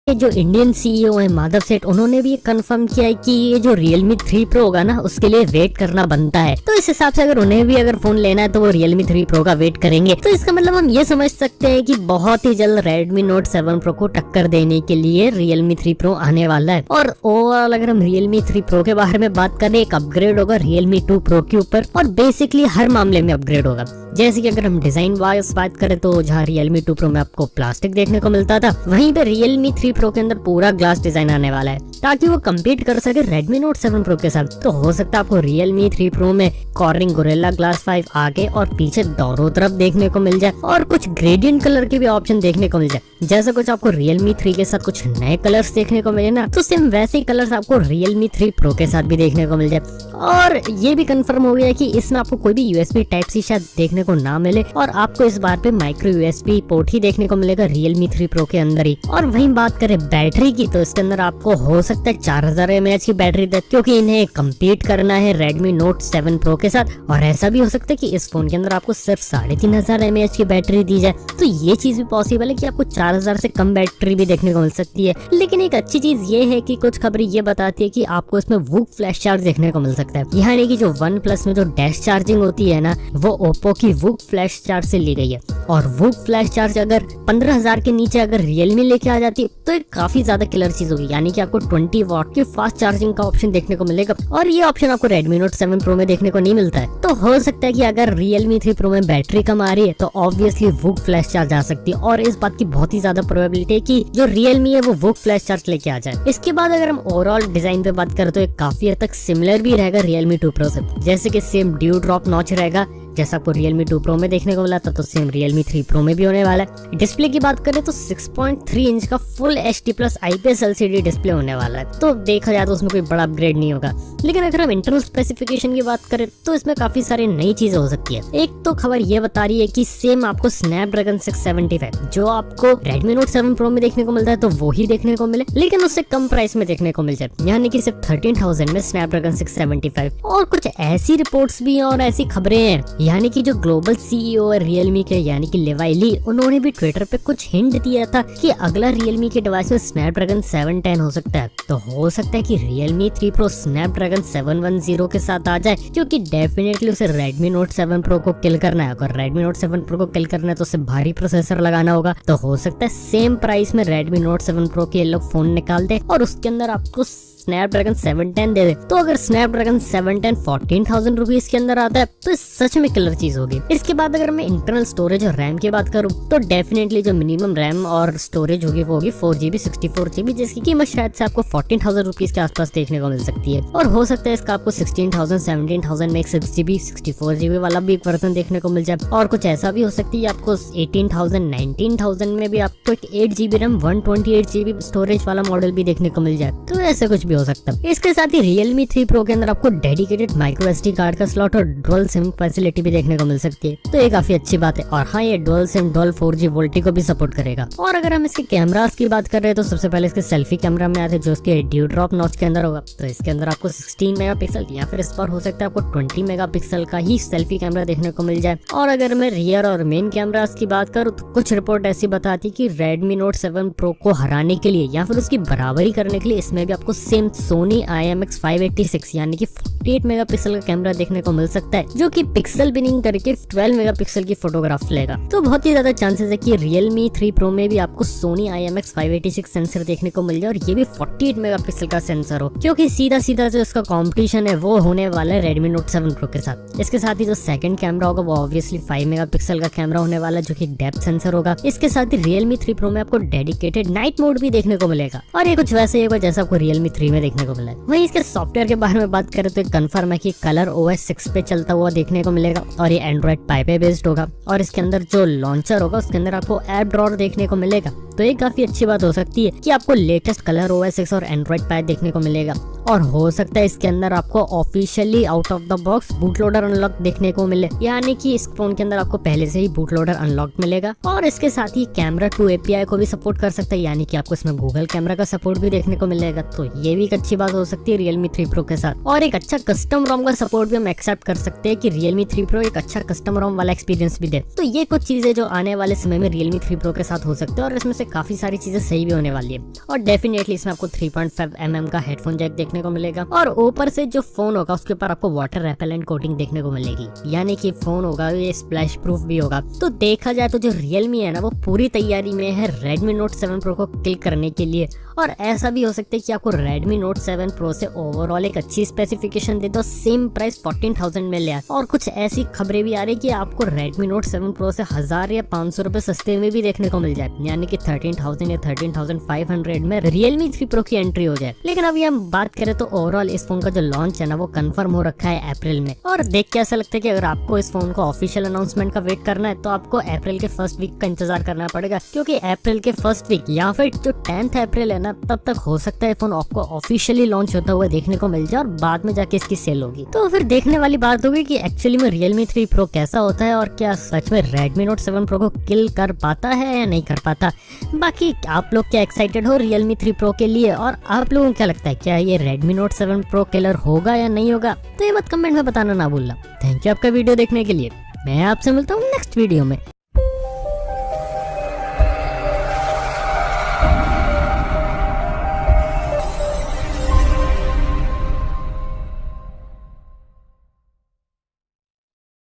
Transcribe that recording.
ये जो Indian CEO है माधव सेठ, उन्होंने भी कंफर्म किया है कि ये जो Realme 3 Pro होगा ना, उसके लिए वेट करना बनता है। तो इस हिसाब से अगर उन्हें भी अगर फोन लेना है तो वो Realme 3 Pro का वेट करेंगे। तो इसका मतलब हम ये समझ सकते हैं कि बहुत ही जल्द Redmi Note 7 Pro को टक्कर देने के लिए Realme 3 Pro आने वाला है। और ओवरऑल अगर हम Realme 3 Pro के बारे में बात करें, एक अपग्रेड होगा Realme 2 Pro के ऊपर, और बेसिकली हर मामले में अपग्रेड होगा। जैसे कि अगर हम डिजाइन वाइज बात करें तो जहाँ Realme 2 Pro में आपको प्लास्टिक देखने को मिलता था, वहीं पे Realme 3 Pro के अंदर पूरा ग्लास डिजाइन आने वाला है ताकि वो कम्पीट कर सके Redmi Note 7 Pro के साथ। तो हो सकता है आपको Realme 3 Pro में कॉर्निंग गोरिल्ला ग्लास 5 आगे और पीछे दोनों तरफ देखने को मिल जाए, और कुछ ग्रेडियंट कलर के भी ऑप्शन देखने को मिल जाए। जैसा कुछ आपको Realme 3 के साथ कुछ नए कलर्स देखने को मिले ना, तो सेम वैसे ही कलर्स आपको Realme 3 Pro के साथ भी देखने को मिल जाए। और ये भी कंफर्म हो गया कि इसमें आपको कोई भी USB Type-C शायद देखने को ना मिले, और आपको इस बार पे माइक्रो USB पोर्ट ही देखने को मिलेगा Realme 3 Pro के अंदर ही। और वहीं बात करें बैटरी की, तो इसके अंदर आपको हो सकता है 4000 mAh की बैटरी दे, क्योंकि इन्हें कम्पीट करना है Redmi Note 7 Pro के साथ। और ऐसा भी हो सकता है कि इस फोन के अंदर आपको सिर्फ 3500 mAh की बैटरी दी जाए। तो ये चीज भी पॉसिबल है कि आपको 4000 से कम बैटरी भी देखने को मिल सकती है। लेकिन एक अच्छी चीज ये है कि कुछ खबरें ये बताती है कि आपको इसमें वूक फ्लैश चार्ज देखने को मिल सकता है। यानी कि जो OnePlus में जो डैश चार्जिंग होती है ना, वो ओप्पो की वूक फ्लैश चार्ज से ली गई है। और वूक फ्लैश चार्ज अगर 15000 के नीचे अगर Realme लेके आ जाती है तो एक काफी ज्यादा किलर चीज होगी। यानी कि आपको 20 वॉट की फास्ट चार्जिंग का ऑप्शन देखने को मिलेगा, और ये ऑप्शन आपको Redmi Note 7 Pro में देखने को नहीं मिलता है। तो हो सकता है कि अगर Realme 3 Pro में बैटरी कम आ रही है तो ऑब्वियसली वूक फ्लैश चार्ज आ सकती है, और इस बात की बहुत ही ज्यादा प्रोबेबिलिटी है कि जो Realme है वो वूक फ्लैश चार्ज लेके आ जाए। इसके बाद अगर हम ओवरऑल डिजाइन पे बात करें तो एक काफी हद तक सिमिलर भी रहेगा Realme 2 Pro से। जैसे कि सेम ड्यू ड्रॉप नॉच रहेगा, जैसा आपको Realme 2 Pro में देखने को मिला था, तो सेम Realme 3 Pro में भी होने वाला है। डिस्प्ले की बात करें तो 6.3 इंच का full HD+ IPS LCD display होने वाला है। तो देखा जाए तो उसमें कोई बड़ा अपग्रेड नहीं होगा। लेकिन अगर हम इंटरनल स्पेसिफिकेशन की बात करें तो इसमें काफी सारी नई चीजें हो सकती है। एक तो खबर ये बता रही है कि सेम आपको Snapdragon 675 जो आपको Redmi Note 7 Pro में देखने को मिलता है तो वो ही देखने को मिले, लेकिन उससे कम प्राइस में देखने को मिल जाए, यानी कि सिर्फ 13,000 में Snapdragon 675। और कुछ ऐसी रिपोर्ट्स भी हैं और ऐसी खबरें हैं, यानी कि जो ग्लोबल सीईओ है Realme के, यानी कि लेवाई ली, उन्होंने भी ट्विटर पे कुछ हिंट दिया था कि अगला Realme के डिवाइस में Snapdragon 710 हो सकता है। तो हो सकता है कि Realme 3 Pro Snapdragon 710 के साथ आ जाए, क्योंकि डेफिनेटली उसे Redmi Note 7 Pro को किल करना है। अगर Redmi Note 7 Pro को किल करना है तो उसे भारी प्रोसेसर लगाना होगा। तो हो सकता है सेम प्राइस में Redmi Note 7 Pro के लोग फोन निकाल दे और उसके अंदर आपको Snapdragon 710 दे दे। तो अगर Snapdragon 710 14,000 रुपीज के अंदर आता है तो सच में किलर चीज होगी। इसके बाद अगर मैं इंटरनल स्टोरेज और रैम की बात करूं तो डेफिनेटली जो मिनिमम रैम और स्टोरेज होगी वो होगी 4GB 64GB, जिसकी कीमत शायद से आपको 14,000 रुपीज के आसपास देखने को मिल सकती है। और हो सकता है इसका आपको 16,000 17,000 में एक 6GB 64GB वाला भी एक वर्जन देखने को मिल जाए। और कुछ ऐसा भी हो सकती है आपको 18,000 19,000 में भी आपको एक 8GB रैम 128GB स्टोरेज वाला मॉडल भी देखने को मिल जाए। तो ऐसा कुछ भी हो सकता है। इसके साथ ही Realme 3 Pro के अंदर आपको डेडिकेटेड माइक्रो SD कार्ड का स्लॉट और डुअल सिम फैसिलिटी भी देखने को मिल सकती है। तो ये काफी अच्छी बात है। और हाँ, ये dual SIM dual 4G VoLTE को भी सपोर्ट करेगा। और अगर हम इसके कैमरास की बात कर रहे हैं तो सबसे पहले इसके सेल्फी कैमरा में आते हैं जो इसके ड्यू ड्रॉप नॉच के अंदर होगा। तो इसके अंदर आपको 16 मेगापिक्सल या फिर इस पर हो सकता है आपको 20 मेगापिक्सल का ही सेल्फी कैमरा देखने को मिल जाए। और अगर मैं रियर और मेन कैमरास की बात करूँ तो कुछ रिपोर्ट ऐसी बताती कि Redmi Note 7 Pro को हराने के लिए या फिर उसकी बराबरी करने के लिए इसमें भी आपको सेम Sony IMX586 यानी कि 48 मेगापिक्सल का कैमरा देखने को मिल सकता है, जो कि पिक्सल बिनिंग करके 12 मेगापिक्सल की फोटोग्राफ लेगा। तो बहुत ही ज्यादा चांसेस है कि Realme 3 Pro में भी आपको Sony IMX586 सेंसर देखने को मिल जाए और ये भी 48 मेगापिक्सल का सेंसर हो, क्योंकि सीधा सीधा जो इसका कंपटीशन है वो होने वाला है Redmi Note 7 Pro के साथ। इसके साथ ही जो सेकंड कैमरा होगा वो ऑब्वियसली 5 मेगापिक्सल का कैमरा होने वाला है जो कि डेप्थ सेंसर होगा। इसके साथ ही Realme 3 Pro में आपको डेडिकेटेड नाइट मोड भी देखने को मिलेगा और ये कुछ वैसे ही होगा जैसा आपको Realme 3 में देखने को मिला है। वहीं इसके सॉफ्टवेयर के बारे में बात करें तो कंफर्म है कि कलर OS 6 पे चलता हुआ देखने को मिलेगा और ये Android Pie पे बेस्ड होगा। और इसके अंदर जो लॉन्चर होगा उसके अंदर आपको ऐप ड्रॉअर देखने को मिलेगा। तो ये काफी अच्छी बात हो सकती है कि आपको लेटेस्ट कलर OS 6 और Android Pie देखने को मिलेगा। और हो सकता है इसके अंदर आपको officially out of the box boot loader unlock देखने को मिले, यानी कि इस फोन के अंदर आपको पहले से ही बूट लोडर अनलॉक मिलेगा। और इसके साथ ही कैमरा 2 API को भी सपोर्ट कर सकता है, यानी कि आपको इसमें गूगल कैमरा का सपोर्ट भी देखने को मिलेगा। तो ये भी एक अच्छी बात हो सकती है Realme 3 Pro के साथ। और एक अच्छा कस्टम रोम का सपोर्ट भी हम एक्सेप्ट कर सकते हैं कि Realme 3 Pro एक अच्छा कस्टम रोम वाला एक्सपीरियंस भी दे। तो ये कुछ चीजें जो आने वाले समय में Realme 3 Pro के साथ हो सकते हैं और इसमें से काफी सारी चीजें सही भी होने वाली है। और डेफिनेटली इसमें आपको 3.5mm का हेडफोन जैक देखने को मिलेगा और ऊपर से जो फोन होगा उसके ऊपर आपको वाटर रेपेलेंट कोटिंग देखने को मिलेगी, यानी कि फोन होगा ये स्प्लैश प्रूफ भी होगा। तो देखा जाए तो जो Realme है ना वो पूरी तैयारी में है Redmi Note 7 Pro को किल करने के लिए। और ऐसा भी हो सकता है कि आपको Redmi Note 7 Pro से ओवरऑल एक अच्छी स्पेसिफिकेशन दे दो, सेम प्राइस 14,000 में ले आए। और कुछ ऐसी खबरें भी आ रही कि आपको Redmi Note 7 Pro से 1000 या 500 रुपए सस्ते में भी देखने को मिल जाए, यानी कि 13,000 या 13,500 में Realme 3 Pro की एंट्री हो जाए। लेकिन अभी हम बात करें तो ओवरऑल इस फोन का जो लॉन्च है ना वो कंफर्म हो रखा है अप्रैल में। और देख के ऐसा लगता है कि अगर आपको इस फोन को ऑफिशियल अनाउंसमेंट का वेट करना है तो आपको अप्रैल के फर्स्ट वीक का इंतजार करना पड़ेगा, क्योंकि अप्रैल के फर्स्ट वीक या फिर जो 10th अप्रैल है ना तब तक हो सकता है फोन आपको ऑफिशियली लॉन्च होता हुआ देखने को मिल जाए और बाद में जाके इसकी सेल होगी। तो फिर देखने वाली बात होगी कि एक्चुअली में Realme 3 Pro कैसा होता है और क्या सच में Redmi Note 7 Pro को किल कर पाता है या नहीं कर पाता। बाकी आप लोग क्या एक्साइटेड हो Realme 3 Pro के लिए और आप लोगों को क्या लगता है क्या ये Redmi Note 7 Pro किलर होगा या नहीं होगा, तो ये मत कमेंट में बताना ना भूलना। थैंक यू आपका वीडियो देखने के लिए, मैं आपसे मिलता हूँ नेक्स्ट वीडियो में।